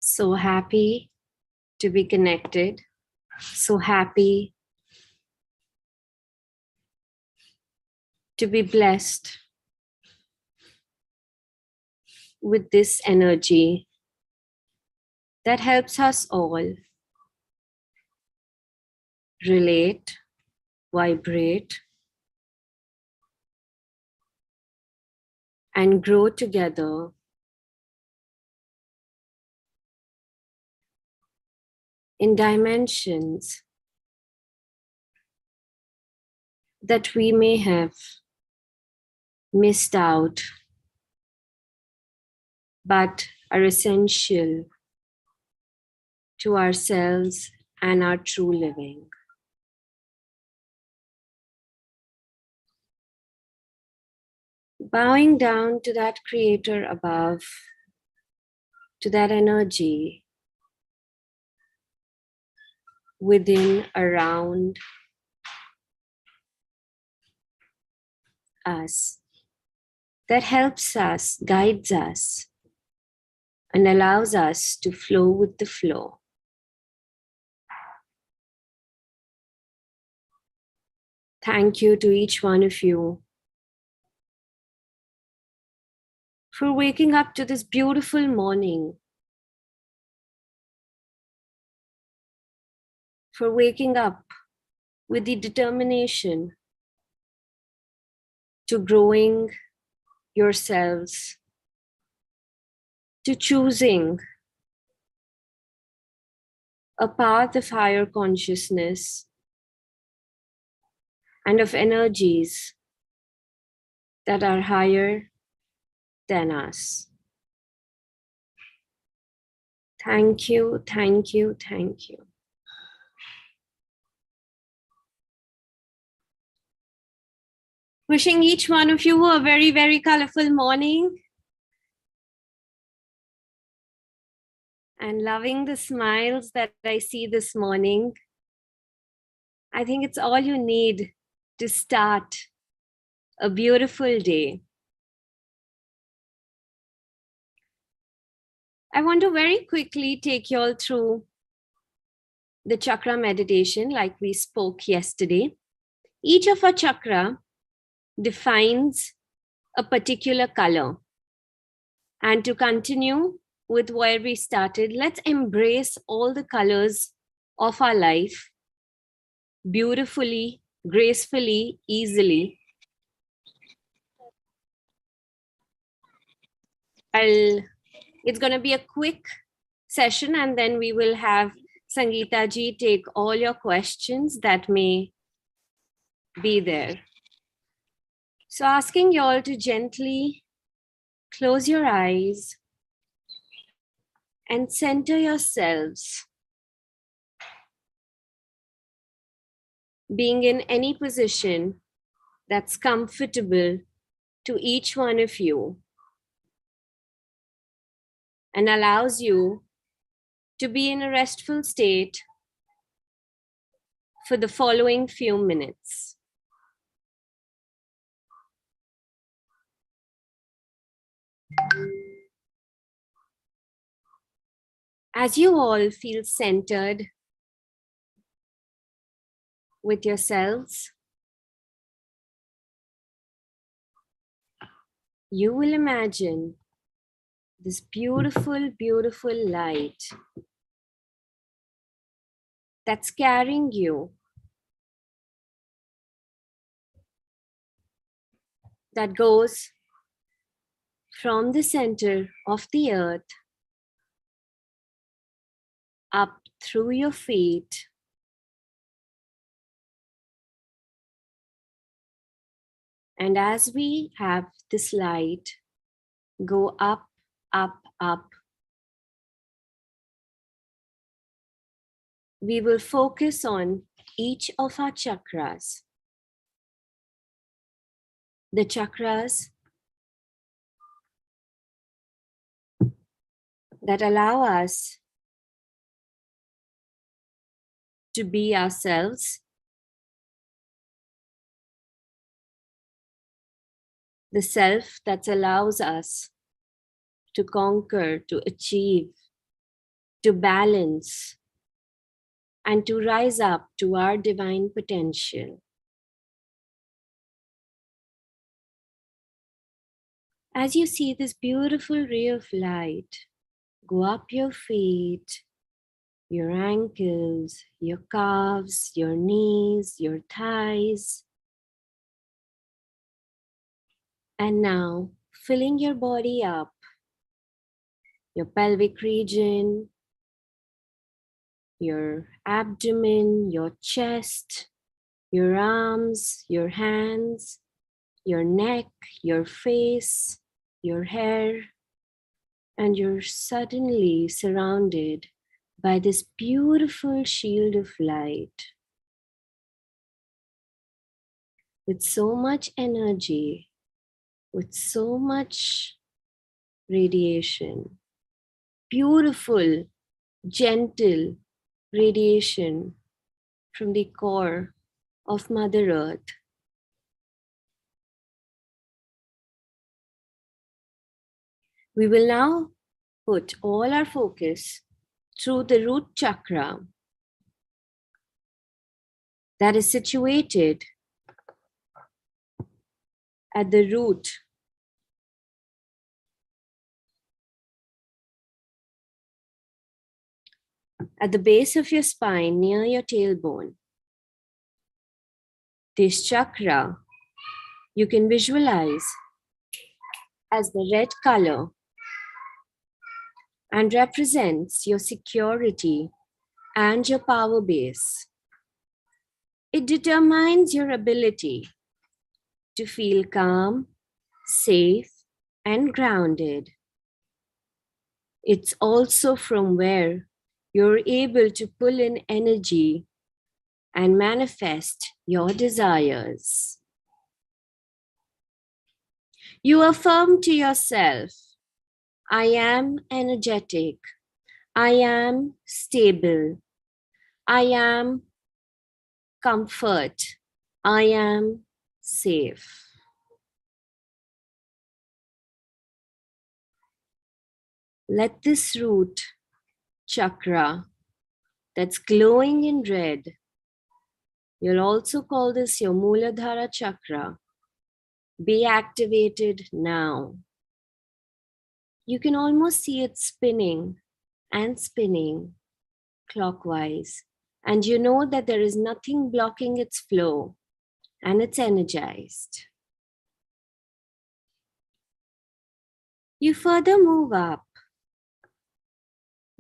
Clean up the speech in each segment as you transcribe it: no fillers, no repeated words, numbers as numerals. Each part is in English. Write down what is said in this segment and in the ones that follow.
So happy to be connected, so happy to be blessed with this energy that helps us all relate, vibrate, and grow together in dimensions that we may have missed out, but are essential to ourselves and our true living. Bowing down to that creator above, to that energy within, around us, that helps us, guides us, and allows us to flow with the flow. Thank you to each one of you for waking up to this beautiful morning, for waking up with the determination to growing yourselves, to choosing a path of higher consciousness and of energies that are higher than us. Thank you, thank you, thank you. Wishing each one of you a very, very colorful morning. And loving the smiles that I see this morning. I think it's all you need to start a beautiful day. I want to very quickly take you all through the chakra meditation like we spoke yesterday. Each of our chakra defines a particular color. And to continue with where we started, let's embrace all the colors of our life beautifully, gracefully, easily. It's going to be a quick session, and then we will have Sangeeta ji take all your questions that may be there. So asking you all to gently close your eyes and center yourselves, being in any position that's comfortable to each one of you and allows you to be in a restful state for the following few minutes. As you all feel centered with yourselves, you will imagine this beautiful, beautiful light that's carrying you, that goes from the center of the earth up through your feet, and as we have this light go up, up, up, we will focus on each of our chakras. The chakras that allow us to be ourselves, the self that allows us to conquer, to achieve to balance, and to rise up to our divine potential. As you see this beautiful ray of light go up your feet, your ankles, your calves, your knees, your thighs, and now filling your body up, your pelvic region, your abdomen, your chest, your arms, your hands, your neck, your face, your hair, and you're suddenly surrounded by this beautiful shield of light with so much energy, with so much radiation, beautiful, gentle radiation from the core of Mother Earth. We will now put all our focus through the root chakra that is situated at the root at the base of your spine near your tailbone. This chakra you can visualize as the red color and represents your security and your power base. It determines your ability to feel calm, safe, and grounded. It's also from where you're able to pull in energy and manifest your desires. You affirm to yourself, I am energetic, I am stable, I am comfort, I am safe. Let this root chakra that's glowing in red, you'll also call this your Muladhara chakra, be activated now. You can almost see it spinning and spinning clockwise, and you know that there is nothing blocking its flow, and it's energized. You further move up,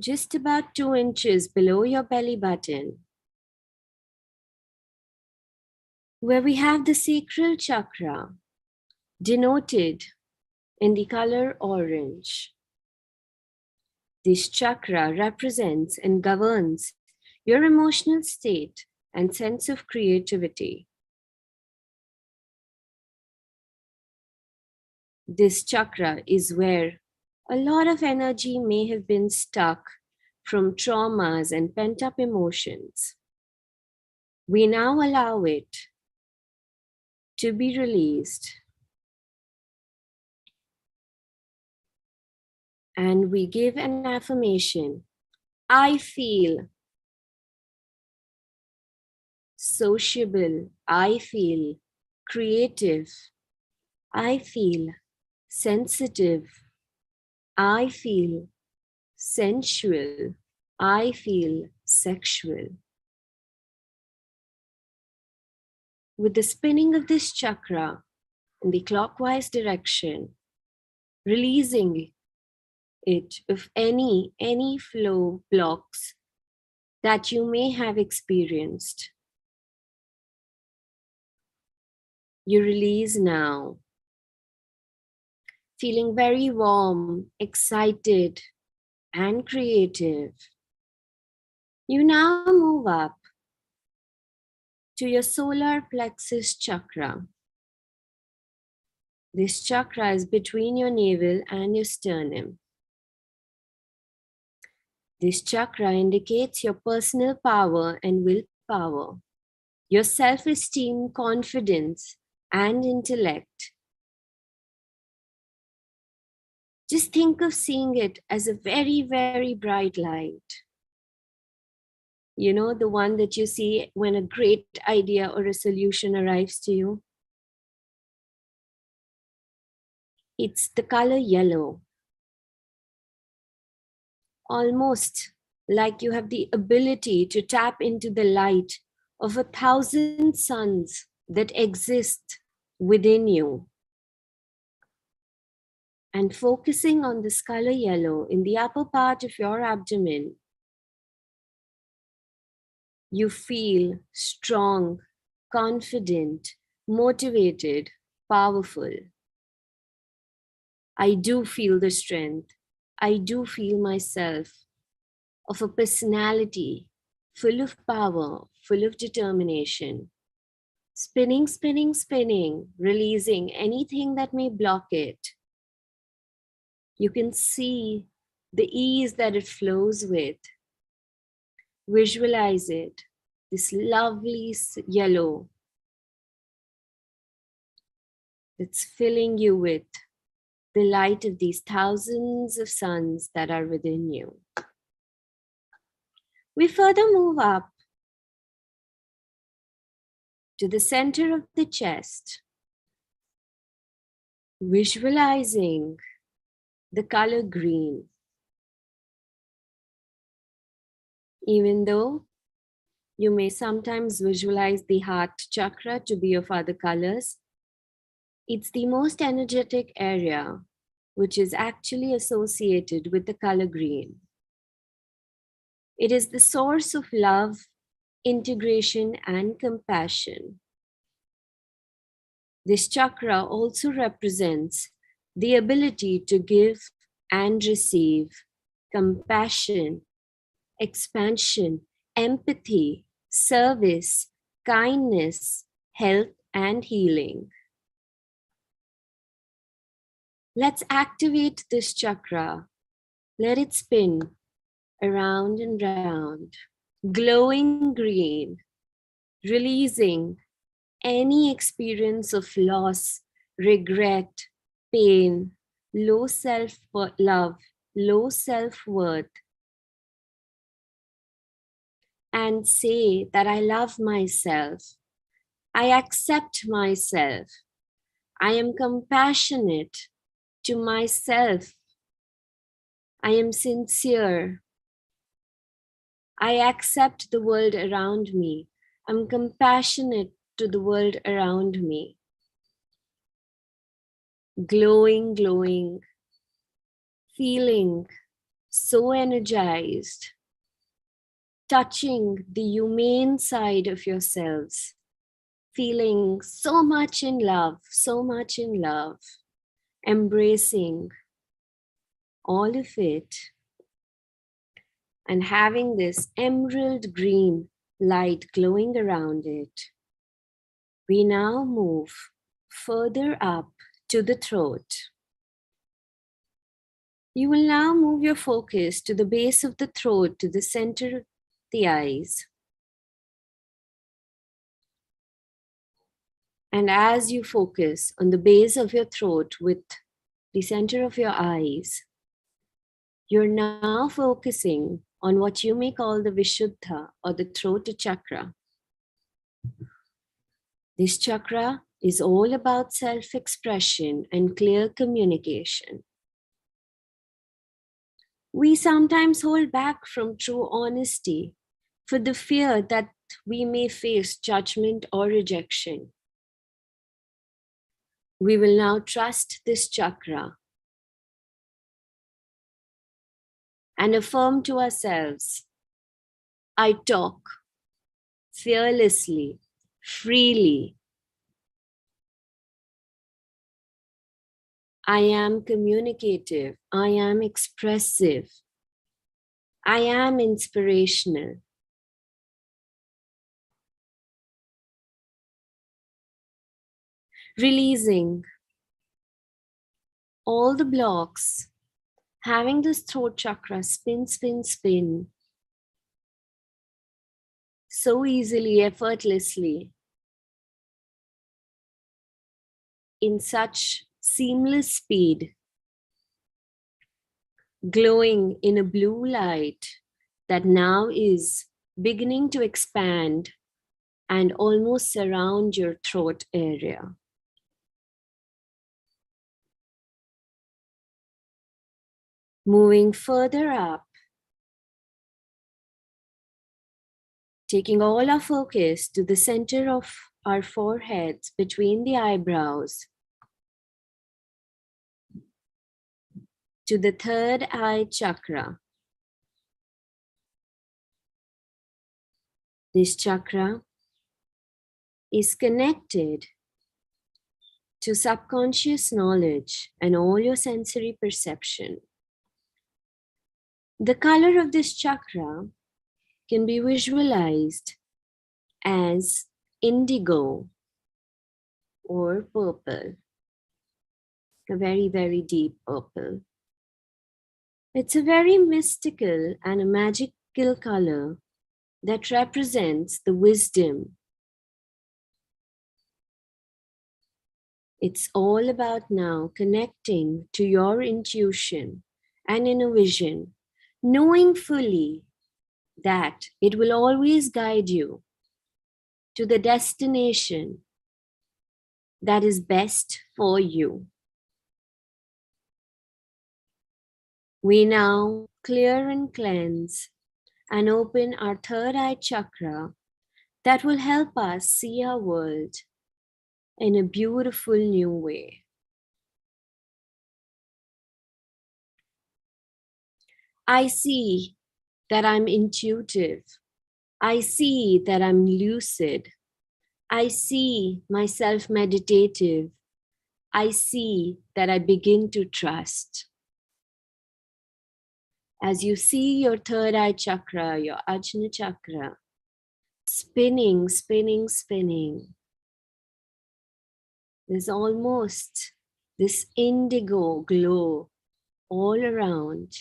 just about 2 inches below your belly button, where we have the Secret Chakra, denoted in the color orange. This chakra represents and governs your emotional state and sense of creativity. This chakra is where a lot of energy may have been stuck from traumas and pent-up emotions. We now allow it to be released. And we give an affirmation. I feel sociable. I feel creative. I feel sensitive. I feel sensual. I feel sexual. With the spinning of this chakra in the clockwise direction, releasing it of any flow blocks that you may have experienced. You release now, feeling very warm, excited, and creative. You now move up to your solar plexus chakra. This chakra is between your navel and your sternum. This chakra indicates your personal power and willpower, your self-esteem, confidence, and intellect. Just think of seeing it as a very, very bright light. You know, the one that you see when a great idea or a solution arrives to you. It's the color yellow. Almost like you have the ability to tap into the light of 1,000 suns that exist within you. And focusing on this color yellow in the upper part of your abdomen, you feel strong, confident, motivated, powerful. I do feel the strength. I do feel myself of a personality full of power, full of determination. Spinning, spinning, spinning, releasing anything that may block it. You can see the ease that it flows with. Visualize it, this lovely yellow that's filling you with the light of these thousands of suns that are within you. We further move up to the center of the chest, visualizing the color green. Even though you may sometimes visualize the heart chakra to be of other colors, it's the most energetic area which is actually associated with the color green. It is the source of love, integration, and compassion. This chakra also represents the ability to give and receive compassion, expansion, empathy, service, kindness, health, and healing. Let's activate this chakra. Let it spin around and round, glowing green, releasing any experience of loss, regret, pain, low self-love, low self-worth, and say that I love myself, I accept myself, I am compassionate to myself, I am sincere, I accept the world around me, I'm compassionate to the world around me. Glowing, glowing, feeling so energized, touching the humane side of yourselves, feeling so much in love, embracing all of it, and having this emerald green light glowing around it. We now move further up to the throat. You will now move your focus to the base of the throat, to the center of the eyes. And as you focus on the base of your throat with the center of your eyes, you're now focusing on what you may call the Vishuddha, or the throat chakra. This chakra is all about self-expression and clear communication. We sometimes hold back from true honesty for the fear that we may face judgment or rejection. We will now trust this chakra and affirm to ourselves, I talk fearlessly, freely. I am communicative. I am expressive. I am inspirational. Releasing all the blocks, having this throat chakra spin, spin, spin so easily, effortlessly, in such seamless speed. glowing in a blue light that now is beginning to expand and almost surround your throat area. Moving further up, taking all our focus to the center of our foreheads between the eyebrows, to the third eye chakra. This chakra is connected to subconscious knowledge and all your sensory perception. The color of this chakra can be visualized as indigo or purple, a very, very deep purple. It's a very mystical and a magical color that represents the wisdom. It's all about now connecting to your intuition and inner vision, knowing fully that it will always guide you to the destination that is best for you. We now clear and cleanse and open our third eye chakra that will help us see our world in a beautiful new way. I see that I'm intuitive. I see that I'm lucid. I see myself meditative. I see that I begin to trust. As you see your third eye chakra, your Ajna chakra, spinning, spinning, spinning, there's almost this indigo glow all around,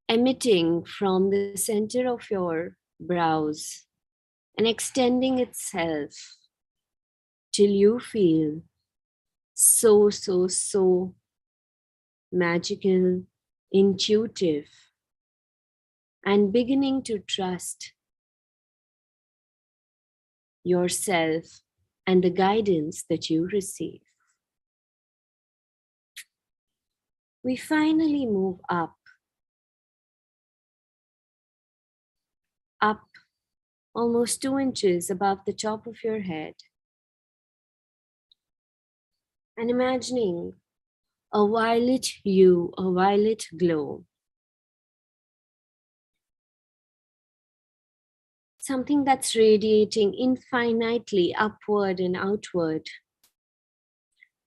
emitting from the center of your brows and extending itself till you feel so magical, intuitive, and beginning to trust yourself and the guidance that you receive. We finally move up almost 2 inches above the top of your head, and imagining a violet hue, a violet glow. Something that's radiating infinitely upward and outward.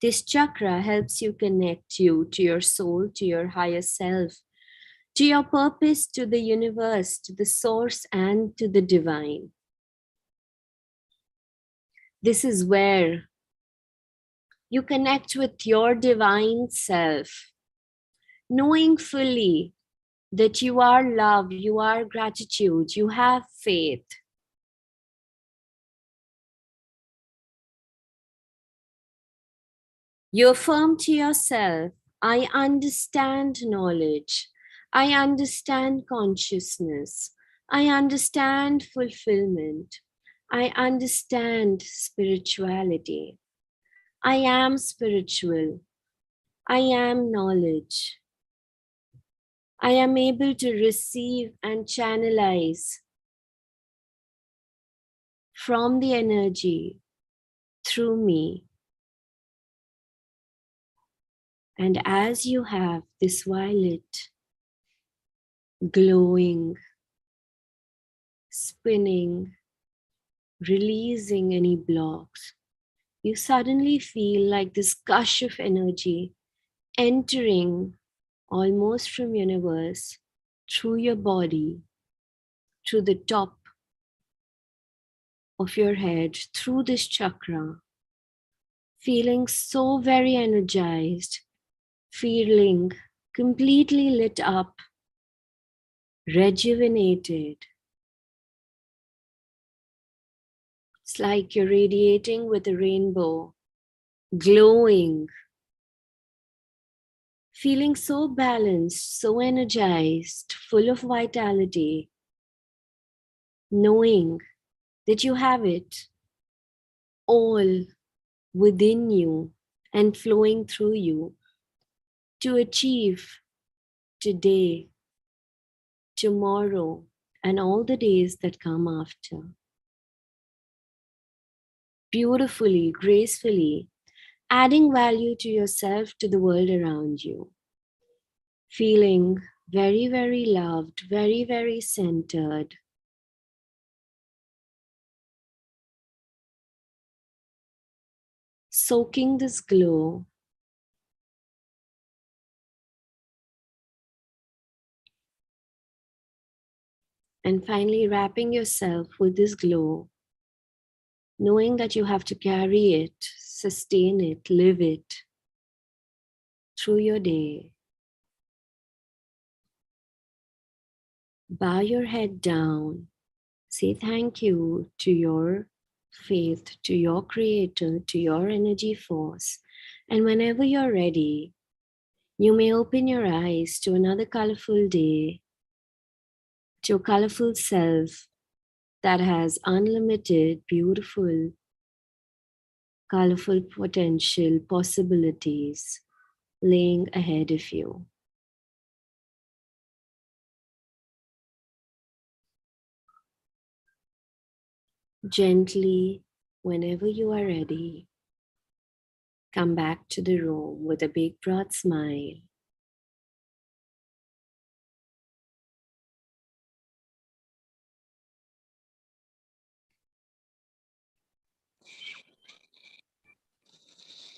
This chakra helps you connect you to your soul, to your higher self, to your purpose, to the universe, to the source, and to the divine. This is where you connect with your divine self, knowing fully that you are love, you are gratitude, you have faith. You affirm to yourself, I understand knowledge, I understand consciousness, I understand fulfillment, I understand spirituality. I am spiritual, I am knowledge. I am able to receive and channelize from the energy through me. And as you have this violet glowing, spinning, releasing any blocks, you suddenly feel like this gush of energy entering almost from universe through your body, through the top of your head, through this chakra, feeling so very energized, feeling completely lit up, rejuvenated. It's like you're radiating with a rainbow, glowing feeling so balanced, so energized, full of vitality, knowing that you have it all within you and flowing through you to achieve today, tomorrow, and all the days that come after. Beautifully, gracefully, adding value to yourself, to the world around you. Feeling very, very loved, very, very centered. Soaking this glow. And finally wrapping yourself with this glow, knowing that you have to carry it, sustain it, live it through your day. Bow your head down. Say thank you to your faith, to your creator, to your energy force. And whenever you're ready, you may open your eyes to another colorful day, to a colorful self that has unlimited, beautiful, colorful potential, possibilities laying ahead of you. Gently, whenever you are ready, come back to the room with a big, broad smile.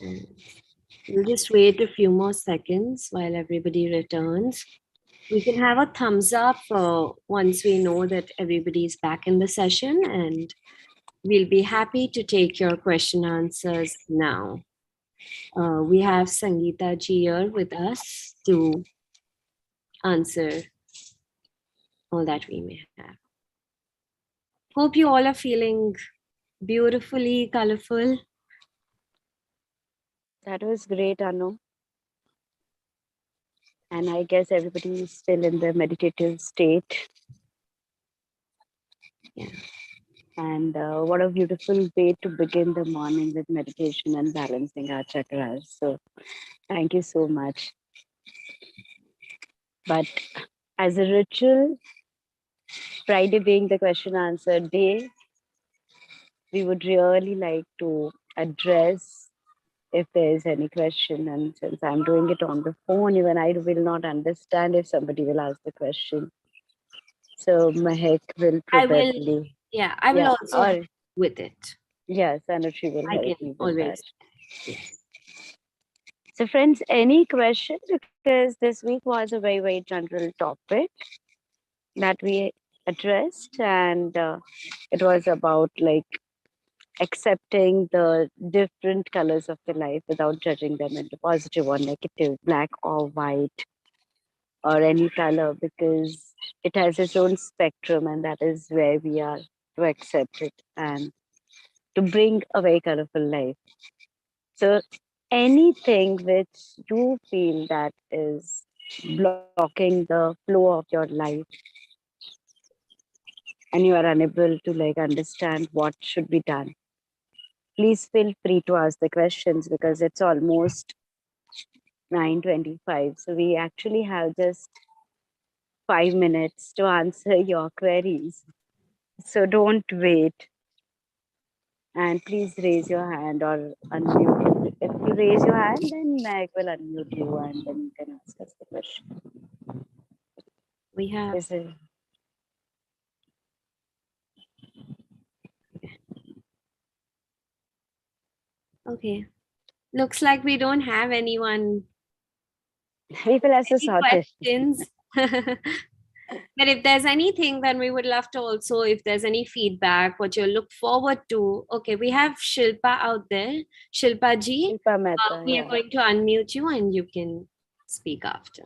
And we'll just wait a few more seconds while everybody returns. We can have a thumbs up once we know that everybody's back in the session, and we'll be happy to take your question answers now. We have Sangeeta ji here with us to answer all that we may have. Hope you all are feeling beautifully colorful. That was great, Anu. And I guess everybody is still in the meditative state. Yeah. And what a beautiful way to begin the morning with meditation and balancing our chakras. So thank you so much. But as a ritual, Friday being the question answer day, we would really like to address if there is any question. And since I'm doing it on the phone, even I will not understand if somebody will ask the question. So Mahek will probably. I will also or, help with it. yes, Anushree will I help can me with that. always. Yes. So friends, any question? Because this week was a very, very general topic that we addressed, and it was about like accepting the different colors of the life without judging them into positive or negative, black or white, or any color, because it has its own spectrum, and that is where we are to accept it and to bring a very colorful life. So anything which you feel that is blocking the flow of your life and you are unable to like understand what should be done, please feel free to ask the questions, because it's almost 9:25. So we actually have just 5 minutes to answer your queries. So don't wait. And please raise your hand or unmute. If you raise your hand, then Meg will unmute you and then you can ask us the question. We have. Okay. Looks like we don't have anyone. People ask us questions. But if there's anything, then we would love to also, if there's any feedback, what you look forward to. Okay, we have Shilpa out there. Shilpa ji, Shilpa Mehta, we are going to unmute you and you can speak after.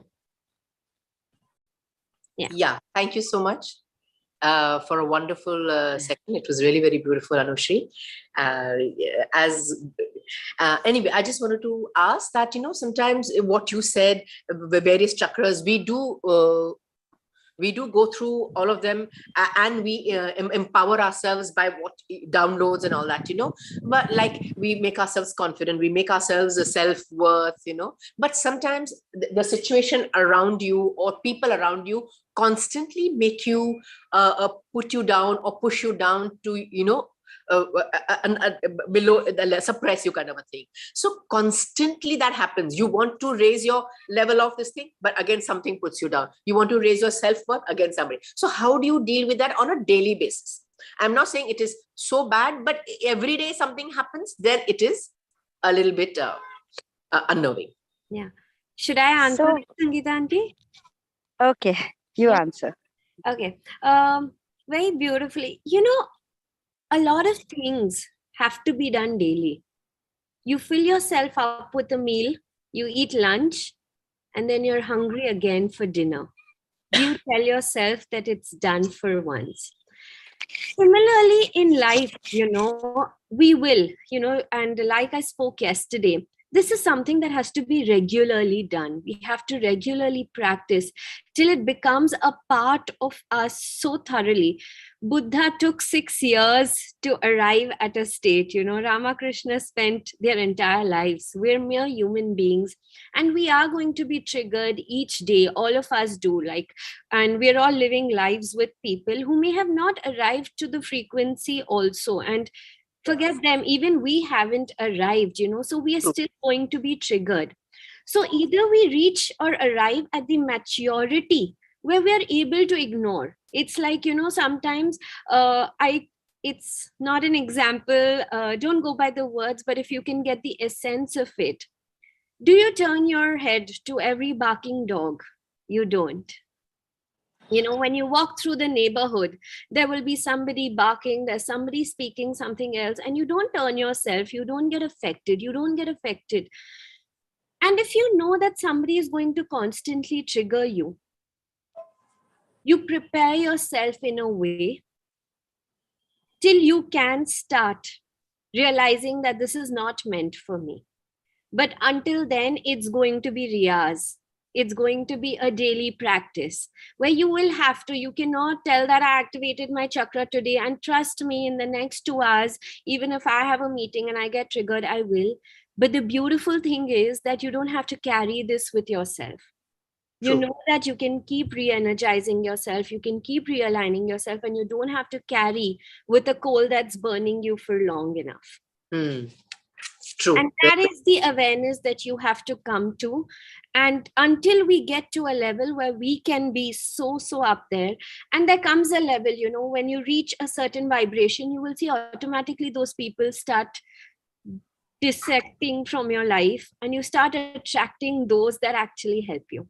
Yeah, thank you so much for a wonderful session. It was really very beautiful, Anushri. As Anyway, I just wanted to ask that, sometimes what you said, the various chakras, we do go through all of them, and we empower ourselves by what downloads and all that, but like we make ourselves confident, we make ourselves a self-worth, but sometimes the situation around you or people around you constantly make you put you down or push you down to, below, suppress you, kind of a thing. So constantly that happens. You want to raise your level of this thing, but again something puts you down. You want to raise your self-worth, again somebody. So how do you deal with that on a daily basis? I'm not saying it is so bad, but every day something happens, then it is a little bit unnerving. Yeah. Should I answer, Sangeeta aunty? Okay, you answer. Okay. Very beautifully. A lot of things have to be done daily. You fill yourself up with a meal, you eat lunch, and then you're hungry again for dinner. You tell yourself that it's done for once. Similarly, in life, we will, and like I spoke yesterday, this is something that has to be regularly done. We have to regularly practice till it becomes a part of us so thoroughly. Buddha took 6 years to arrive at a state. Ramakrishna spent their entire lives. We're mere human beings, and we are going to be triggered each day. All of us do, and we're all living lives with people who may have not arrived to the frequency also. And forget them, even we haven't arrived, so we are still going to be triggered. So either we reach or arrive at the maturity where we are able to ignore. It's like, sometimes it's not an example, don't go by the words, but if you can get the essence of it. Do you turn your head to every barking dog? You don't. When you walk through the neighborhood, there will be somebody barking, there's somebody speaking something else, and you don't turn yourself, you don't get affected. And if you know that somebody is going to constantly trigger you, you prepare yourself in a way till you can start realizing that this is not meant for me. But until then, it's going to be riyaz. It's going to be a daily practice where you cannot tell that I activated my chakra today, and trust me, in the next 2 hours, even if I have a meeting and I get triggered, I will. But the beautiful thing is that you don't have to carry this with yourself. You know that you can keep re-energizing yourself, you can keep realigning yourself, and you don't have to carry with a coal that's burning you for long enough. True. And that is the awareness that you have to come to. And until we get to a level where we can be so up there, and there comes a level, when you reach a certain vibration, you will see automatically those people start dissecting from your life, and you start attracting those that actually help you.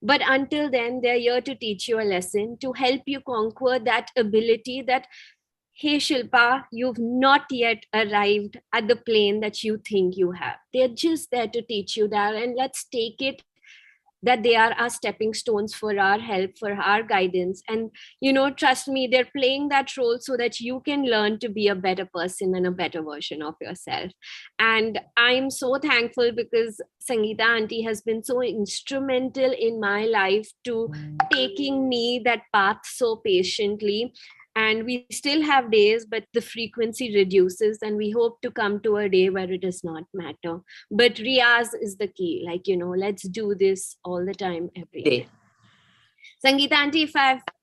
But until then, they're here to teach you a lesson, to help you conquer that ability that, hey Shilpa, you've not yet arrived at the plane that you think you have. They're just there to teach you that, and let's take it that they are our stepping stones for our help, for our guidance. And trust me, they're playing that role so that you can learn to be a better person and a better version of yourself. And I'm so thankful because Sangeeta aunty has been so instrumental in my life to taking me that path so patiently. And we still have days, but the frequency reduces, and we hope to come to a day where it does not matter. But Riyaz is the key. Let's do this all the time, every day. Sangeeta aunty,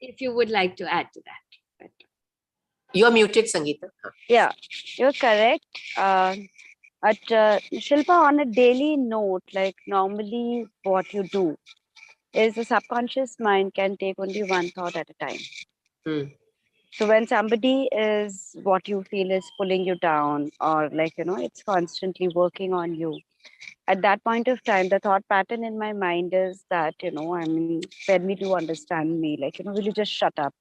if you would like to add to that. You're muted, Sangeeta. Yeah, you're correct. But Shilpa, on a daily note, like normally what you do is the subconscious mind can take only one thought at a time. So when somebody is what you feel is pulling you down, or it's constantly working on you, at that point of time, the thought pattern in my mind is that, when you do understand me, will you just shut up?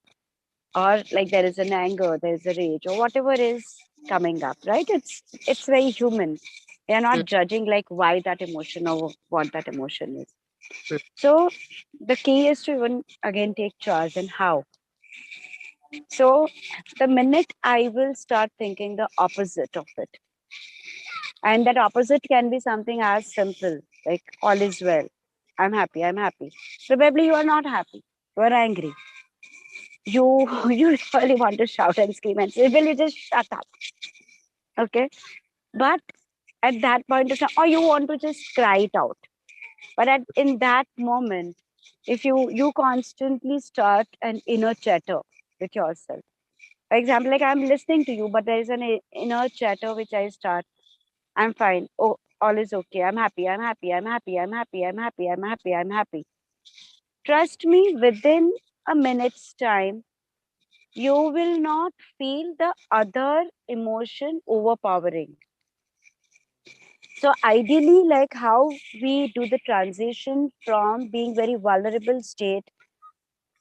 Or there is an anger, there is a rage, or whatever is coming up, right? It's very human. We are not judging why that emotion or what that emotion is. So the key is to even again take charge and how. So the minute I will start thinking the opposite of it, And that opposite can be something as simple, like all is well. I'm happy. I'm happy. Probably you are not happy. You are angry. You you really want to shout and scream and say, "Will you just shut up?" Okay. But at that point of time, or you want to just cry it out. But in that moment, if you constantly start an inner chatter with yourself. For example, like I'm listening to you, but there is an inner chatter which I start. I'm fine. Oh, all is okay. I'm happy. I'm happy. I'm happy. I'm happy. I'm happy. I'm happy. I'm happy. Trust me, within a minute's time, you will not feel the other emotion overpowering. So ideally, like how we do the transition from being very vulnerable state,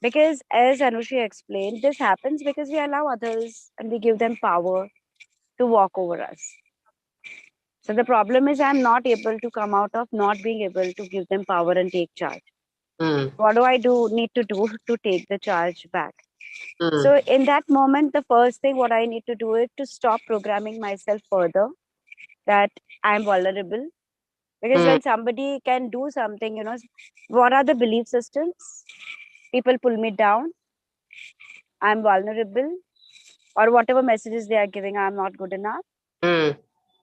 because as Anushri explained, this happens because we allow others and we give them power to walk over us. So the problem is I'm not able to come out of not being able to give them power and take charge. What do I need to do to take the charge back? So in that moment, the first thing what I need to do is to stop programming myself further that I'm vulnerable. Because when somebody can do something, what are the belief systems? People pull me down. I'm vulnerable, or whatever messages they are giving, I'm not good enough.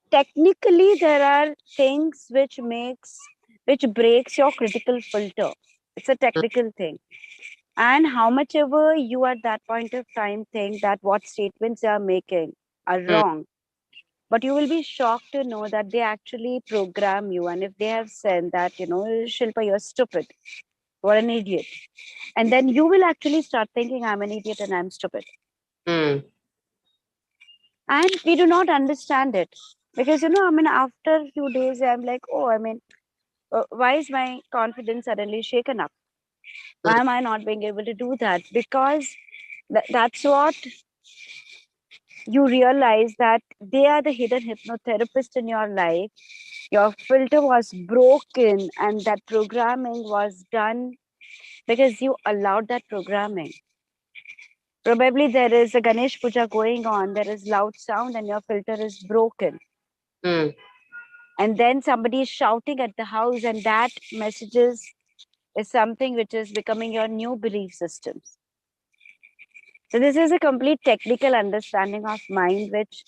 Technically, there are things which breaks your critical filter. It's a technical thing. And how much ever you at that point of time think that what statements you are making are wrong, but you will be shocked to know that they actually program you. And if they have said that, Shilpa, you're stupid, you're an idiot, and then you will actually start thinking, I'm an idiot and I'm stupid. And we do not understand it because, after a few days, I'm like, oh, why is my confidence suddenly shaken up? Why am I not being able to do that? Because that's what you realize, that they are the hidden hypnotherapist in your life. Your filter was broken, and that programming was done because you allowed that programming. Probably there is a Ganesh Puja going on, there is loud sound, and your filter is broken. And then somebody is shouting at the house, and that messages is something which is becoming your new belief systems. So this is a complete technical understanding of mind, which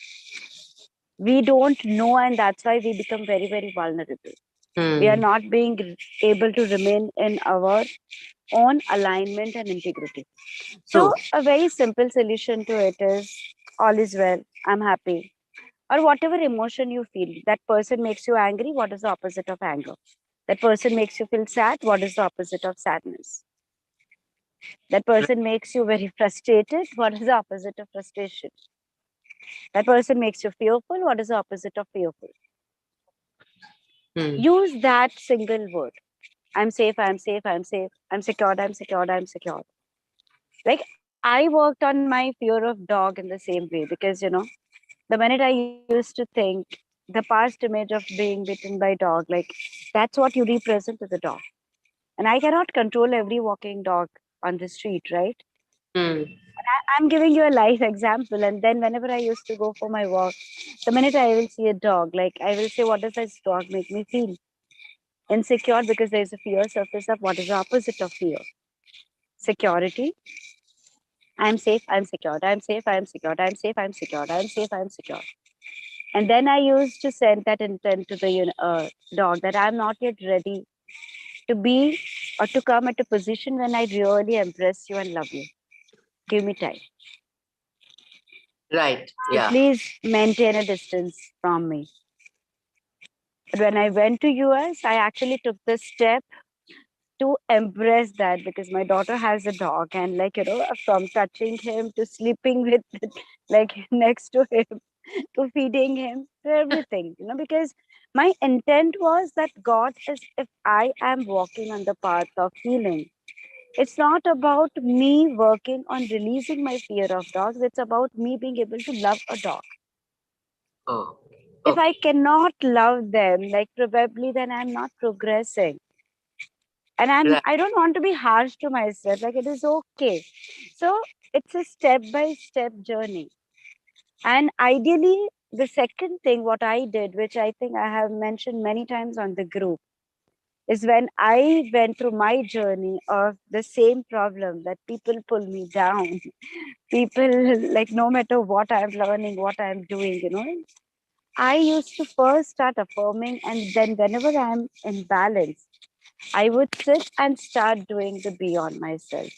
we don't know, and that's why we become very, very vulnerable. We are not being able to remain in our own alignment and integrity. So a very simple solution to it is all is well, I'm happy. Or whatever emotion you feel, that person makes you angry, what is the opposite of anger? That person makes you feel sad, what is the opposite of sadness? That person makes you very frustrated, what is the opposite of frustration? That person makes you fearful, what is the opposite of fearful? Use that single word. I'm safe, I'm safe, I'm safe, I'm secured, I'm secured, I'm secured. Like I worked on my fear of dog in the same way because, the minute I used to think the past image of being bitten by dog, like that's what you represent to the dog. And I cannot control every walking dog on the street, right? I'm giving you a life example. And then whenever I used to go for my walk, the minute I will see a dog, like I will say, what does this dog make me feel? Insecure, because there's a fear surface of what is the opposite of fear? Security. I'm safe, I'm secured. I'm safe, I'm secured. I'm safe, I'm secured. I'm safe, I'm secured. And then I used to send that intent to the dog that I'm not yet ready to be or to come at a position when I really embrace you and love you. Give me time. Right. So Yeah. please maintain a distance from me. When I went to US, I actually took the step to embrace that because my daughter has a dog, and from touching him to sleeping with like next to him to feeding him to everything, because my intent was that God is, if I am walking on the path of healing, it's not about me working on releasing my fear of dogs, it's about me being able to love a dog. Oh. If I cannot love them, like probably then I'm not progressing. And I don't want to be harsh to myself. Like it is okay. So it's a step-by-step journey. And ideally, the second thing, what I did, which I think I have mentioned many times on the group, is when I went through my journey of the same problem that people pull me down. People, like, no matter what I'm learning, what I'm doing, I used to first start affirming, and then whenever I'm in balance, I would sit and start doing the beyond myself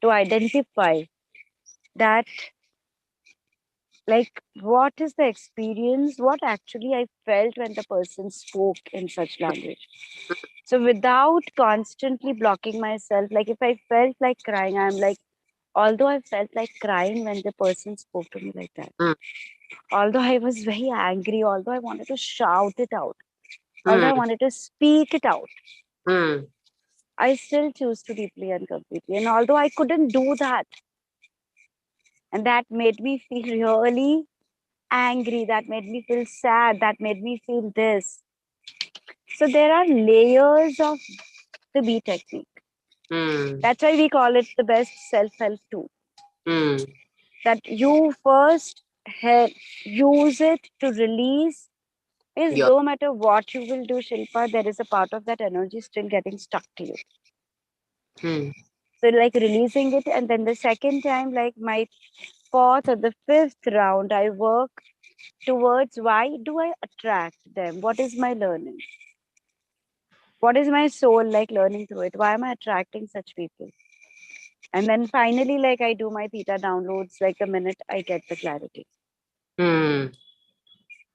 to identify that, like, what is the experience, what actually I felt when the person spoke in such language. So without constantly blocking myself, like if I felt like crying, I'm like, although I felt like crying when the person spoke to me like that, Mm. although I was very angry, although I wanted to shout it out, although I Mm. wanted to speak it out, Mm. I still choose to deeply and completely. And although I couldn't do that, and that made me feel really angry, that made me feel sad, that made me feel this. So there are layers of the B technique. Mm. That's why we call it the best self-help tool. Mm. That you first use it to release, is Yeah. no matter what you will do, Shilpa, there is a part of that energy still getting stuck to you. Mm. So like releasing it, and then the second time, like my fourth or the fifth round, I work towards why do I attract them? What is my learning? What is my soul like learning through it? Why am I attracting such people? And then finally, like I do my theta downloads like the minute I get the clarity. Mm.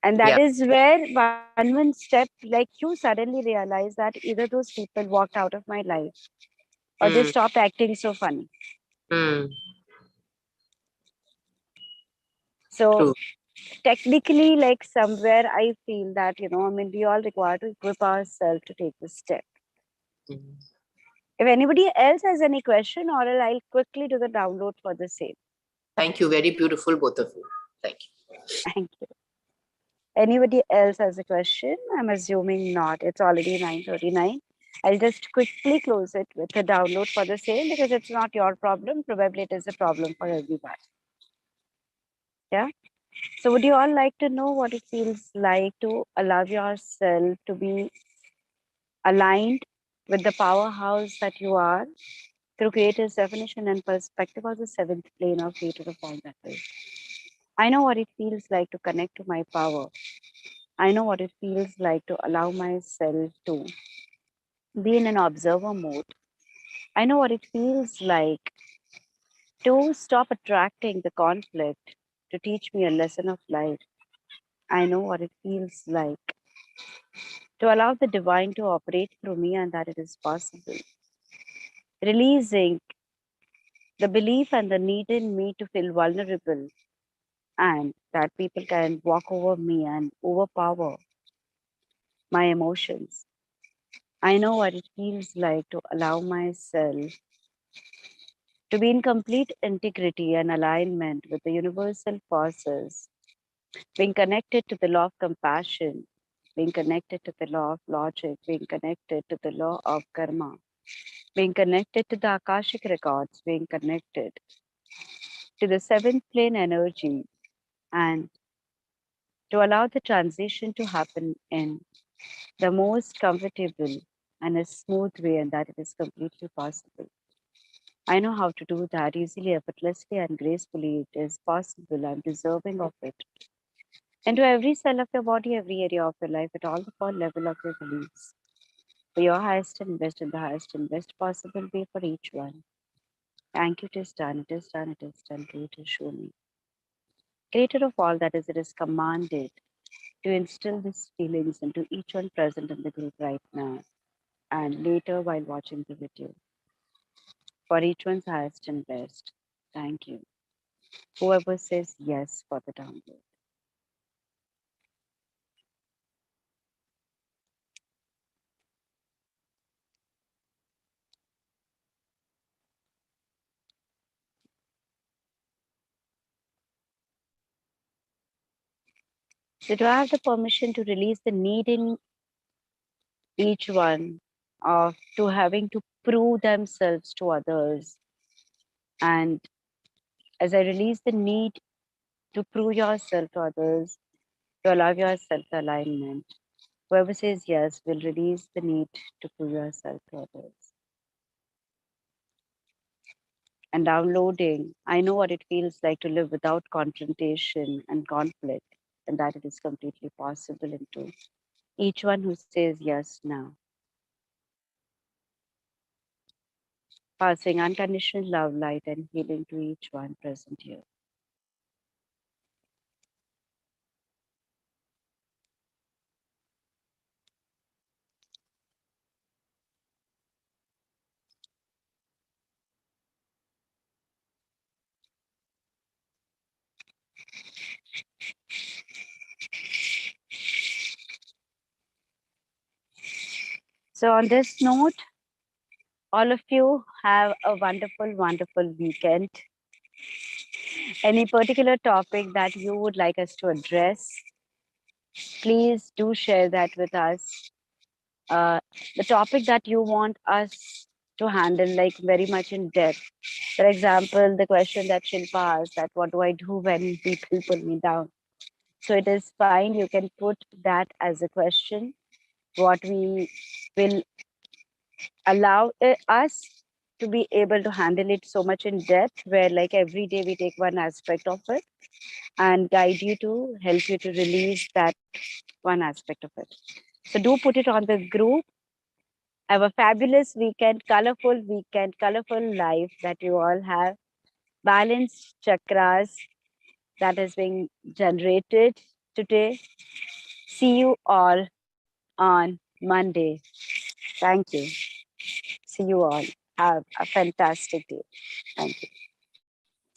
And that Yeah. is where one step, like you suddenly realize that either those people walked out of my life or they Mm. stopped acting so funny. Mm. So True. technically, like somewhere I feel that, I mean, we all require to equip ourselves to take this step. Mm. If anybody else has any question, or I'll quickly do the download for the same. Thank you. Very beautiful, both of you. Thank you. Thank you. Anybody else has a question? I'm assuming not. It's already 9:39. I'll just quickly close it with a download for the same, because it's not your problem. Probably it is a problem for everyone. Yeah. So would you all like to know what it feels like to allow yourself to be aligned with the powerhouse that you are through creator's definition and perspective of the seventh plane of creator of all that is? I know what it feels like to connect to my power. I know what it feels like to allow myself to be in an observer mode. I know what it feels like to stop attracting the conflict to teach me a lesson of life. I know what it feels like to allow the divine to operate through me, and that it is possible. Releasing the belief and the need in me to feel vulnerable, and that people can walk over me and overpower my emotions. I know what it feels like to allow myself to be in complete integrity and alignment with the universal forces, being connected to the law of compassion, being connected to the law of logic, being connected to the law of karma, being connected to the Akashic records, being connected to the seventh plane energy, and to allow the transition to happen in the most comfortable and a smooth way, and that it is completely possible. I know how to do that easily, effortlessly, and gracefully. It is possible. I'm deserving of it. Into every cell of your body, every area of your life, at all the four level of your beliefs. For your highest and best in the highest and best possible way for each one. Thank you, it is done, it is done, it is done. Creator, show me. Creator of all that is, it is commanded to instill these feelings into each one present in the group right now and later while watching the video. For each one's highest and best. Thank you. Whoever says yes for the download. So do I have the permission to release the need in each one of to having to prove themselves to others? And as I release the need to prove yourself to others, to allow yourself the alignment. Whoever says yes will release the need to prove yourself to others. And downloading, I know what it feels like to live without confrontation and conflict, and that it is completely possible into each one who says yes now. Passing unconditional love, light, and healing to each one present here. So, on this note, all of you have a wonderful, wonderful weekend. Any particular topic that you would like us to address, please do share that with us. The topic that you want us to handle, like very much in depth. For example, the question that Shilpa asked, that what do I do when people pull me down? So it is fine. You can put that as a question. What we will allow us to be able to handle it so much in depth, where like every day we take one aspect of it and guide you to help you to release that one aspect of it. So do put it on the group. Have a fabulous weekend, colorful life that you all have. Balanced chakras that is being generated today. See you all on Monday. Thank you. See you all. Have a fantastic day. Thank you.